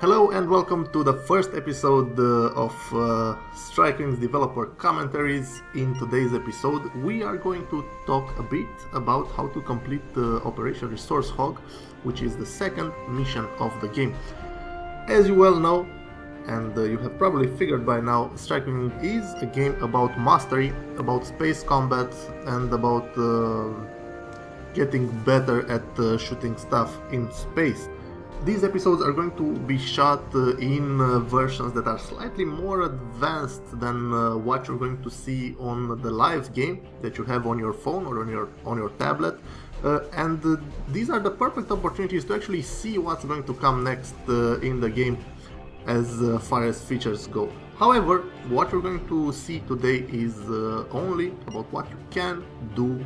Hello and welcome to the first episode of Strike Wing's developer commentaries. In today's episode we are going to talk a bit about how to complete the Operation Resource Hog, which is the second mission of the game. As you well know, and you have probably figured by now, Strike Wing is a game about mastery, about space combat, and about getting better at shooting stuff in space. These episodes are going to be shot in versions that are slightly more advanced than what you're going to see on the live game that you have on your phone or on your tablet. These are the perfect opportunities to actually see what's going to come next in the game as far as features go. However, what we're going to see today is only about what you can do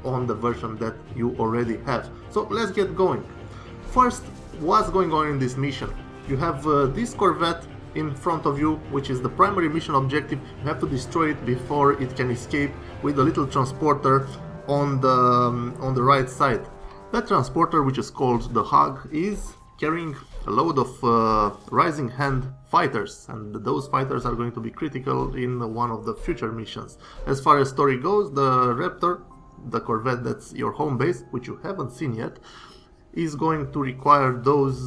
on the version that you already have. So let's get going. First, what's going on in this mission? You have this Corvette in front of you, which is the primary mission objective. You have to destroy it before it can escape with a little transporter on the right side. That transporter, which is called the Hog, is carrying a load of Rising Hand fighters, and those fighters are going to be critical in one of the future missions. As far as story goes, the Raptor, the Corvette that's your home base, which you haven't seen yet, is going to require those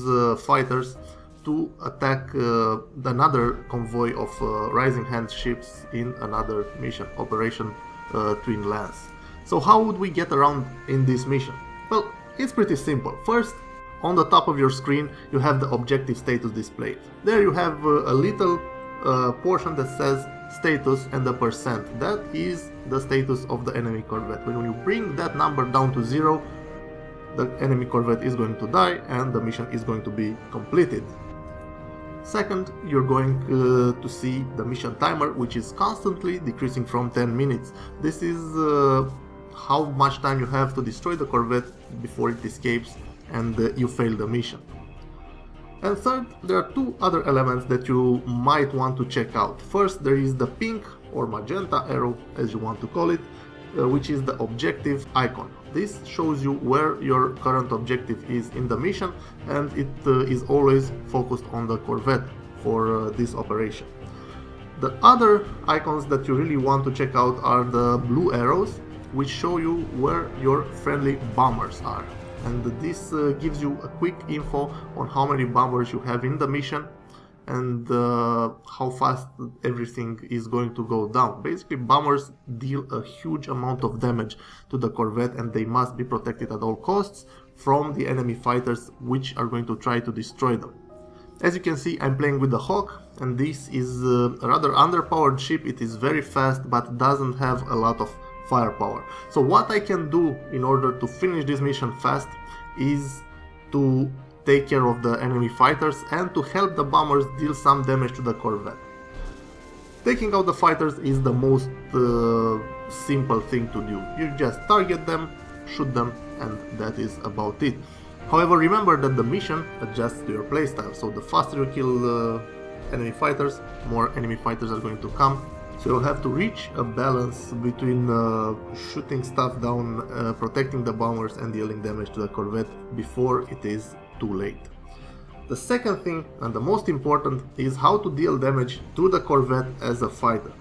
fighters to attack another convoy of Rising Hand ships in another mission, Operation Twin Lands. So how would we get around in this mission? Well, it's pretty simple. First, on the top of your screen you have the objective status displayed. There you have a little portion that says status and the percent. That is the status of the enemy Corvette. When you bring that number down to 0, the enemy Corvette is going to die and the mission is going to be completed. Second, you're going to see the mission timer, which is constantly decreasing from 10 minutes. This is how much time you have to destroy the Corvette before it escapes and you fail the mission. And third, there are two other elements that you might want to check out. First, there is the pink or magenta arrow, as you want to call it, which is the objective icon. This shows you where your current objective is in the mission, and it is always focused on the Corvette for this operation. The other icons that you really want to check out are the blue arrows, which show you where your friendly bombers are. And this gives you a quick info on how many bombers you have in the mission and how fast everything is going to go down. Basically, bombers deal a huge amount of damage to the Corvette, and they must be protected at all costs from the enemy fighters, which are going to try to destroy them. As you can see, I'm playing with the Hawk, and this is a rather underpowered ship. It is very fast but doesn't have a lot of firepower. So what I can do in order to finish this mission fast is to take care of the enemy fighters and to help the bombers deal some damage to the Corvette. Taking out the fighters is the most simple thing to do. You just target them, shoot them, and that is about it. However, remember that the mission adjusts to your playstyle, so the faster you kill enemy fighters, more enemy fighters are going to come. So you'll have to reach a balance between shooting stuff down, protecting the bombers, and dealing damage to the Corvette before it is too late. The second thing, and the most important, is how to deal damage to the Corvette as a fighter.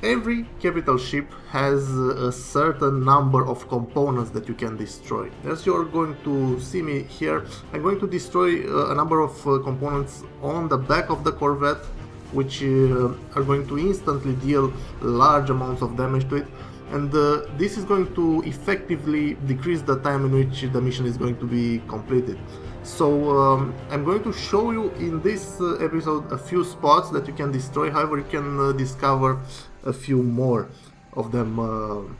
Every capital ship has a certain number of components that you can destroy. As you're going to see me here, I'm going to destroy a number of components on the back of the Corvette, which are going to instantly deal large amounts of damage to it, and this is going to effectively decrease the time in which the mission is going to be completed. So I'm going to show you in this episode a few spots that you can destroy. However, you can discover a few more of them.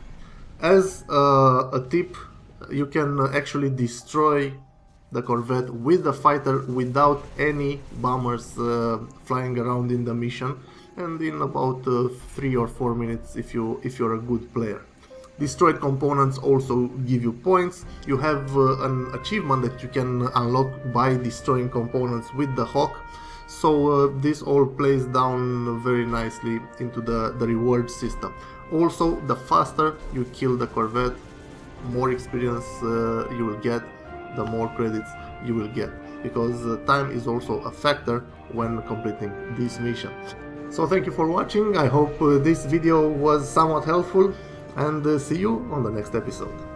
As a tip, you can actually destroy the Corvette with the fighter without any bombers flying around in the mission, and in about 3 or 4 minutes if you're a good player. Destroyed components also give you points. You have an achievement that you can unlock by destroying components with the Hawk. So this all plays down very nicely into the reward system. Also, the faster you kill the Corvette, more experience you will get, the more credits you will get. because time is also a factor when completing this mission. So thank you for watching, I hope this video was somewhat helpful, and see you on the next episode.